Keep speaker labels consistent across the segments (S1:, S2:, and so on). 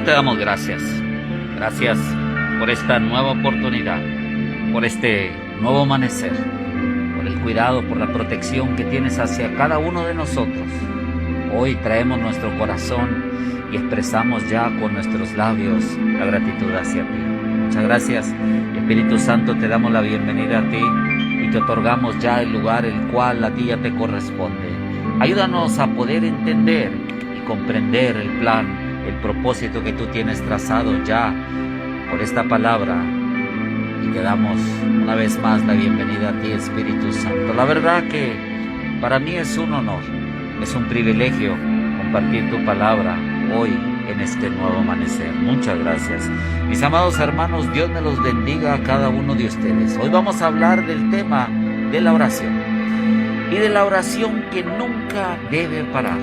S1: te damos gracias. Gracias por esta nueva oportunidad, por este nuevo amanecer, por el cuidado, por la protección que tienes hacia cada uno de nosotros. Hoy traemos nuestro corazón y expresamos ya con nuestros labios la gratitud hacia ti. Muchas gracias, Espíritu Santo, te damos la bienvenida a ti y te otorgamos ya el lugar el cual a ti ya te corresponde. Ayúdanos a poder entender y comprender el plan, el propósito que tú tienes trazado ya por esta palabra, y te damos una vez más la bienvenida a ti, Espíritu Santo. La verdad que para mí es un honor, es un privilegio compartir tu palabra hoy en este nuevo amanecer. Muchas gracias. Mis amados hermanos, Dios me los bendiga a cada uno de ustedes. Hoy vamos a hablar del tema de la oración y de la oración que nunca debe parar.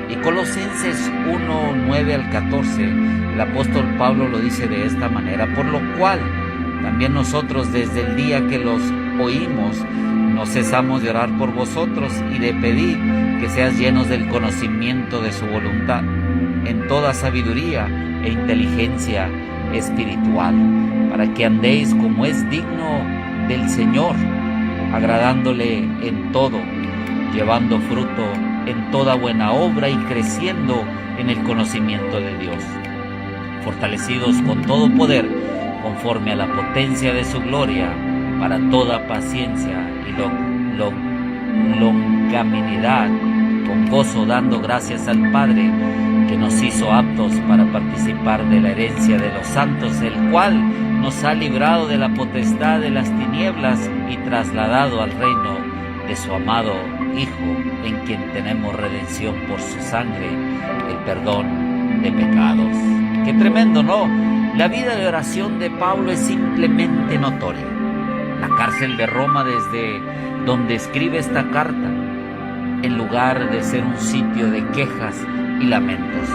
S1: Y Colosenses 1, 9 al 14, el apóstol Pablo lo dice de esta manera: por lo cual también nosotros desde el día que los oímos no cesamos de orar por vosotros y de pedir que seas llenos del conocimiento de su voluntad en toda sabiduría e inteligencia espiritual, para que andéis como es digno del Señor, agradándole en todo, llevando fruto en toda buena obra y creciendo en el conocimiento de Dios, fortalecidos con todo poder conforme a la potencia de su gloria, para toda paciencia y longanimidad, con gozo dando gracias al Padre que nos hizo aptos para participar de la herencia de los santos, el cual nos ha librado de la potestad de las tinieblas y trasladado al reino de su amado Hijo, en quien tenemos redención por su sangre, el perdón de pecados. Qué tremendo, ¿no? La vida de oración de Pablo es simplemente notoria. La cárcel de Roma, desde donde escribe esta carta, en lugar de ser un sitio de quejas y lamentos,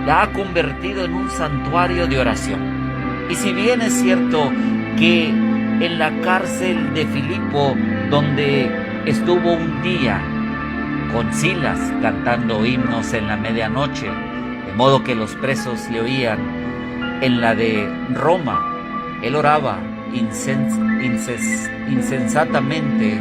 S1: la ha convertido en un santuario de oración. Y si bien es cierto que en la cárcel de Filipo, donde estuvo un día con Silas cantando himnos en la medianoche, de modo que los presos le oían, en la de Roma él oraba insensatamente,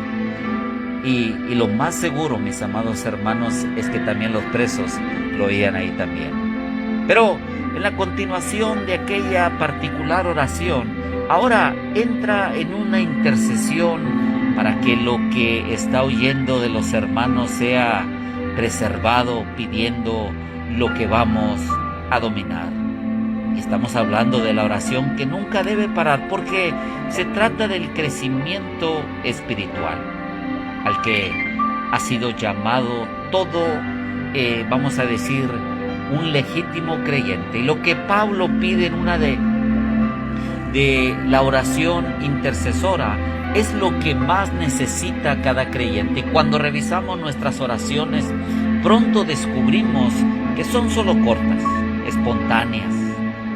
S1: y lo más seguro, mis amados hermanos, es que también los presos lo oían ahí también. Pero en la continuación de aquella particular oración, ahora entra en una intercesión para que lo que está oyendo de los hermanos sea preservado, pidiendo lo que vamos a dominar. Y estamos hablando de la oración que nunca debe parar, porque se trata del crecimiento espiritual al que ha sido llamado todo, vamos a decir, un legítimo creyente. Y lo que Pablo pide en una de la oración intercesora es lo que más necesita cada creyente. Y cuando revisamos nuestras oraciones, pronto descubrimos que son solo cortas, espontáneas,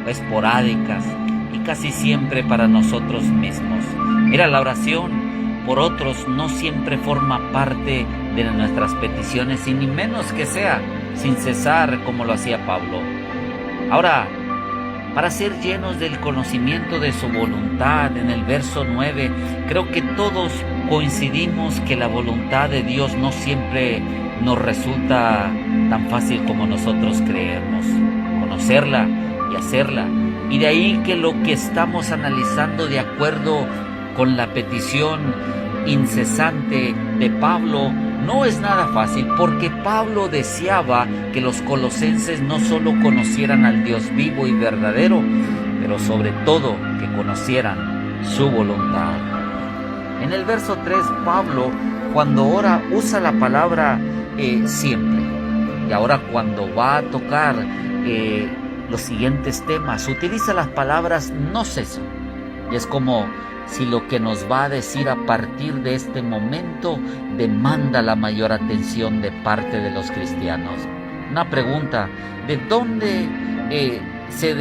S1: esporádicas y casi siempre para nosotros mismos. Mira, la oración por otros no siempre forma parte de nuestras peticiones, y ni menos que sea sin cesar como lo hacía Pablo. Ahora, para ser llenos del conocimiento de su voluntad, en el verso 9, creo que todos coincidimos que la voluntad de Dios no siempre nos resulta tan fácil como nosotros creemos. Conocerla y hacerla. Y de ahí que lo que estamos analizando, de acuerdo con la petición incesante de Pablo, no es nada fácil, porque Pablo deseaba que los colosenses no solo conocieran al Dios vivo y verdadero, pero sobre todo que conocieran su voluntad. En el verso 3, Pablo, cuando ora, usa la palabra siempre. Y ahora cuando va a tocar los siguientes temas, utiliza las palabras no ceso. Y es como si lo que nos va a decir a partir de este momento demanda la mayor atención de parte de los cristianos. Una pregunta: ¿de dónde se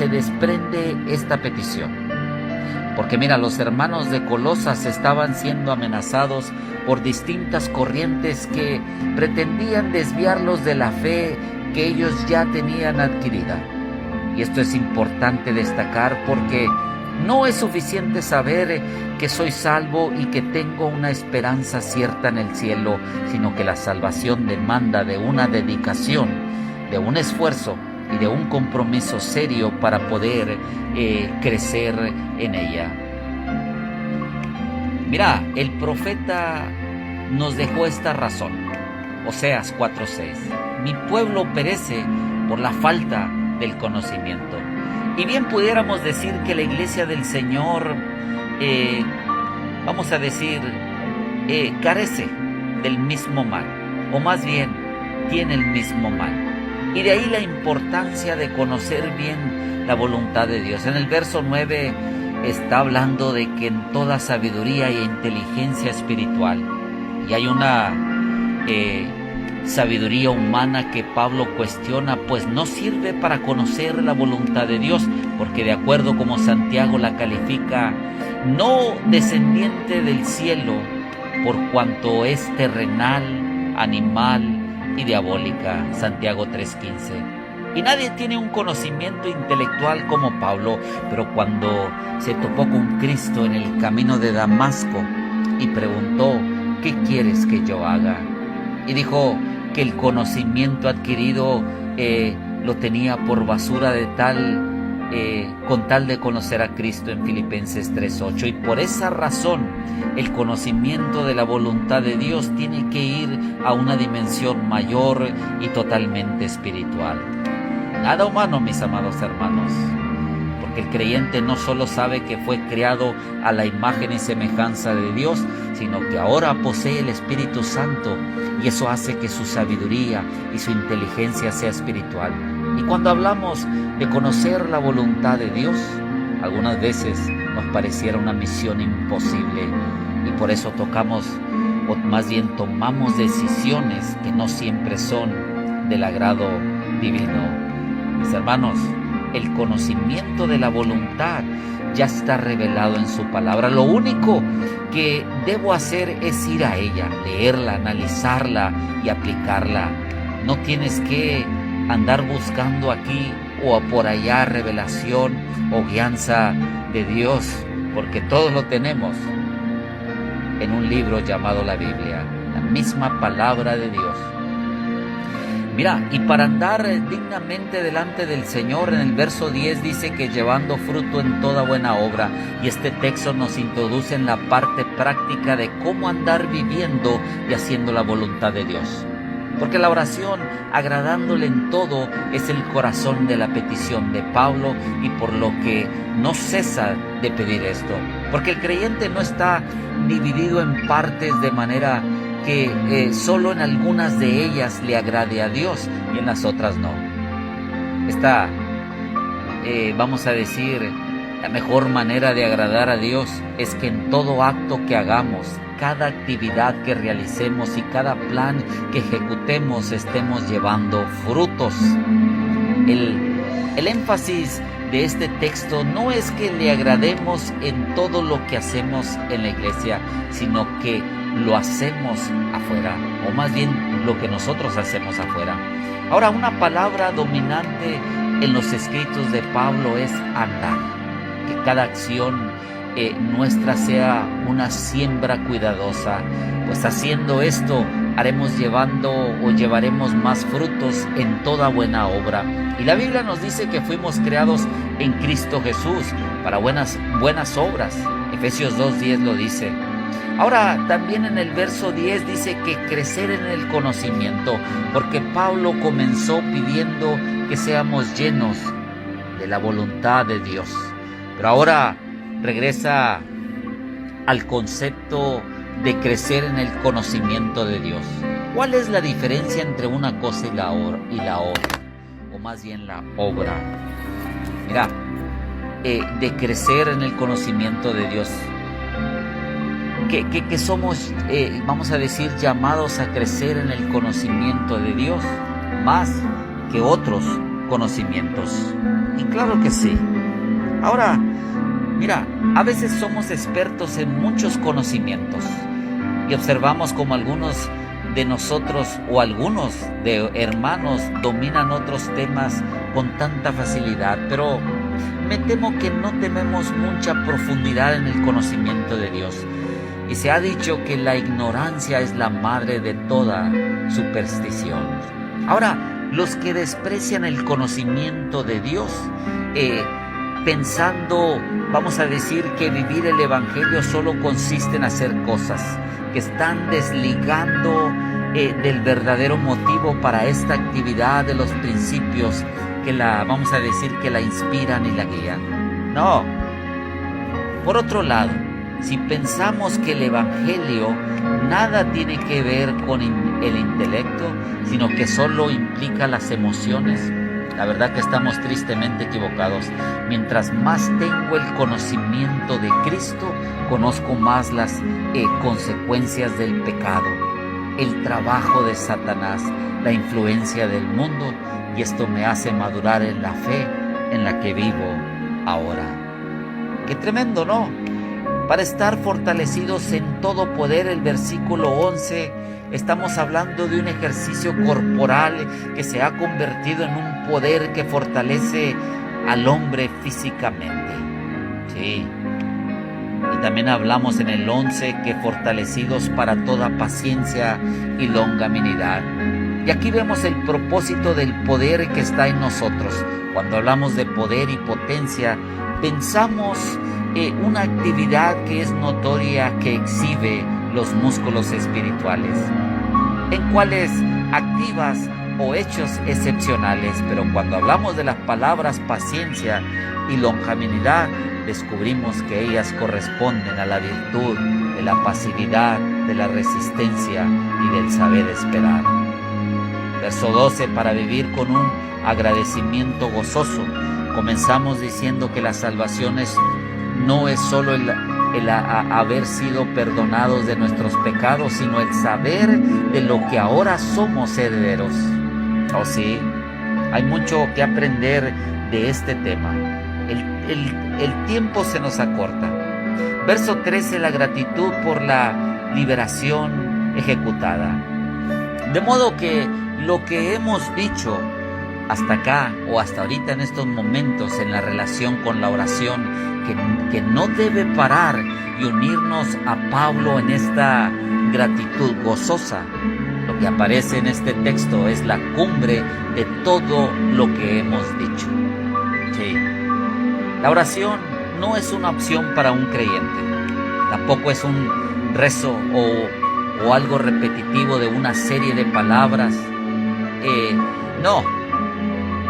S1: desprende esta petición? Porque mira, los hermanos de Colosas estaban siendo amenazados por distintas corrientes que pretendían desviarlos de la fe que ellos ya tenían adquirida. Y esto es importante destacar porque no es suficiente saber que soy salvo y que tengo una esperanza cierta en el cielo, sino que la salvación demanda de una dedicación, de un esfuerzo y de un compromiso serio para poder crecer en ella. Mira, el profeta nos dejó esta razón. Oseas 4:6. Mi pueblo perece por la falta del conocimiento. Y bien pudiéramos decir que la iglesia del Señor, vamos a decir, carece del mismo mal, o más bien, tiene el mismo mal. Y de ahí la importancia de conocer bien la voluntad de Dios. En el verso 9 está hablando de que en toda sabiduría e inteligencia espiritual, y hay una sabiduría humana que Pablo cuestiona, pues no sirve para conocer la voluntad de Dios, porque de acuerdo como Santiago la califica, no descendiente del cielo, por cuanto es terrenal, animal y diabólica. Santiago 3:15. Y nadie tiene un conocimiento intelectual como Pablo, pero cuando se topó con Cristo en el camino de Damasco y preguntó, ¿qué quieres que yo haga? Y dijo que el conocimiento adquirido lo tenía por basura con tal de conocer a Cristo en Filipenses 3:8. Y por esa razón el conocimiento de la voluntad de Dios tiene que ir a una dimensión mayor y totalmente espiritual. Nada humano, mis amados hermanos, porque el creyente no solo sabe que fue creado a la imagen y semejanza de Dios, sino que ahora posee el Espíritu Santo, y eso hace que su sabiduría y su inteligencia sea espiritual. Y cuando hablamos de conocer la voluntad de Dios, algunas veces nos pareciera una misión imposible, y por eso tomamos decisiones que no siempre son del agrado divino. Mis hermanos, el conocimiento de la voluntad ya está revelado en su palabra. Lo único que debo hacer es ir a ella, leerla, analizarla y aplicarla. No tienes que andar buscando aquí o por allá revelación o guianza de Dios, porque todos lo tenemos en un libro llamado la Biblia, la misma palabra de Dios. Mira, y para andar dignamente delante del Señor, en el verso 10 dice que llevando fruto en toda buena obra, y este texto nos introduce en la parte práctica de cómo andar viviendo y haciendo la voluntad de Dios. Porque la oración, agradándole en todo, es el corazón de la petición de Pablo, y por lo que no cesa de pedir esto. Porque el creyente no está dividido en partes de manera que solo en algunas de ellas le agrade a Dios y en las otras no. Esta, vamos a decir, la mejor manera de agradar a Dios es que en todo acto que hagamos, cada actividad que realicemos y cada plan que ejecutemos estemos llevando frutos. El énfasis de este texto no es que le agrademos en todo lo que hacemos en la iglesia, sino que lo hacemos afuera, o más bien lo que nosotros hacemos afuera. Ahora, una palabra dominante en los escritos de Pablo es andar. Que cada acción nuestra sea una siembra cuidadosa, pues haciendo esto llevaremos más frutos en toda buena obra. Y la Biblia nos dice que fuimos creados en Cristo Jesús para buenas obras. Efesios 2:10 lo dice. Ahora, también en el verso 10 dice que crecer en el conocimiento, porque Pablo comenzó pidiendo que seamos llenos de la voluntad de Dios. Pero ahora regresa al concepto de crecer en el conocimiento de Dios. ¿Cuál es la diferencia entre una cosa y la otra? O más bien la obra. Mira, de crecer en el conocimiento de Dios. Que somos, vamos a decir, llamados a crecer en el conocimiento de Dios más que otros conocimientos. Y claro que sí. Ahora, mira, a veces somos expertos en muchos conocimientos y observamos como algunos de nosotros o algunos de hermanos dominan otros temas con tanta facilidad, pero me temo que no tenemos mucha profundidad en el conocimiento de Dios. Y se ha dicho que la ignorancia es la madre de toda superstición. Ahora, los que desprecian el conocimiento de Dios, pensando, vamos a decir, que vivir el Evangelio solo consiste en hacer cosas, que están desligando del verdadero motivo para esta actividad, de los principios que vamos a decir, que la inspiran y la guían. No. Por otro lado, si pensamos que el Evangelio nada tiene que ver con el intelecto, sino que solo implica las emociones, la verdad que estamos tristemente equivocados. Mientras más tengo el conocimiento de Cristo, conozco más las consecuencias del pecado, el trabajo de Satanás, la influencia del mundo, y esto me hace madurar en la fe en la que vivo ahora. ¡Qué tremendo!, ¿no? Para estar fortalecidos en todo poder, el versículo 11, estamos hablando de un ejercicio corporal que se ha convertido en un poder que fortalece al hombre físicamente. Sí. Y también hablamos en el 11 que fortalecidos para toda paciencia y longanimidad. Y aquí vemos el propósito del poder que está en nosotros. Cuando hablamos de poder y potencia, pensamos una actividad que es notoria, que exhibe los músculos espirituales, en cuales activas o hechos excepcionales. Pero cuando hablamos de las palabras paciencia y longanimidad, descubrimos que ellas corresponden a la virtud de la pasividad, de la resistencia y del saber esperar. Verso 12, para vivir con un agradecimiento gozoso. Comenzamos diciendo que la salvación no es solo el haber sido perdonados de nuestros pecados, sino el saber de lo que ahora somos herederos. Oh sí, hay mucho que aprender de este tema. El tiempo se nos acorta. Verso 13, la gratitud por la liberación ejecutada. De modo que lo que hemos dicho hasta acá o hasta ahorita en estos momentos en la relación con la oración, que no debe parar y unirnos a Pablo en esta gratitud gozosa. Lo que aparece en este texto es la cumbre de todo lo que hemos dicho. Sí. La oración no es una opción para un creyente, tampoco es un rezo o algo repetitivo de una serie de palabras. No,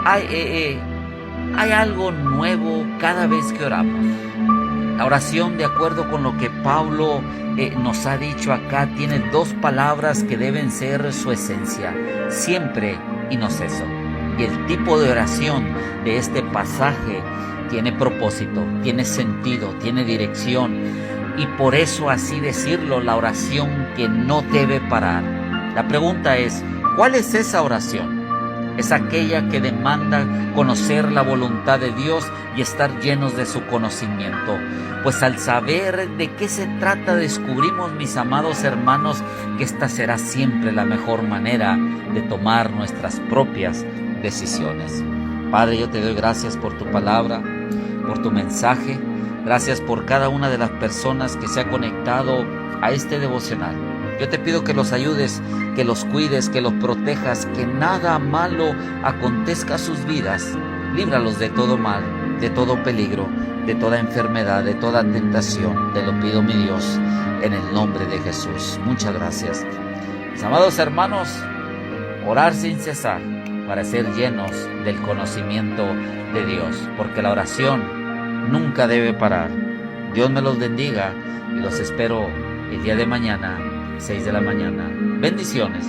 S1: hay algo nuevo cada vez que oramos. La oración, de acuerdo con lo que Pablo nos ha dicho acá, tiene dos palabras que deben ser su esencia: siempre y no ceso. Y el tipo de oración de este pasaje tiene propósito, tiene sentido, tiene dirección. Y por eso, así decirlo, la oración que no debe parar. La pregunta es, ¿cuál es esa oración? Es aquella que demanda conocer la voluntad de Dios y estar llenos de su conocimiento. Pues al saber de qué se trata, descubrimos, mis amados hermanos, que esta será siempre la mejor manera de tomar nuestras propias decisiones. Padre, yo te doy gracias por tu palabra, por tu mensaje. Gracias por cada una de las personas que se ha conectado a este devocional. Yo te pido que los ayudes, que los cuides, que los protejas, que nada malo acontezca a sus vidas. Líbralos de todo mal, de todo peligro, de toda enfermedad, de toda tentación. Te lo pido, mi Dios, en el nombre de Jesús. Muchas gracias. Mis amados hermanos, orar sin cesar para ser llenos del conocimiento de Dios, porque la oración nunca debe parar. Dios me los bendiga y los espero el día de mañana, 6 de la mañana. Bendiciones.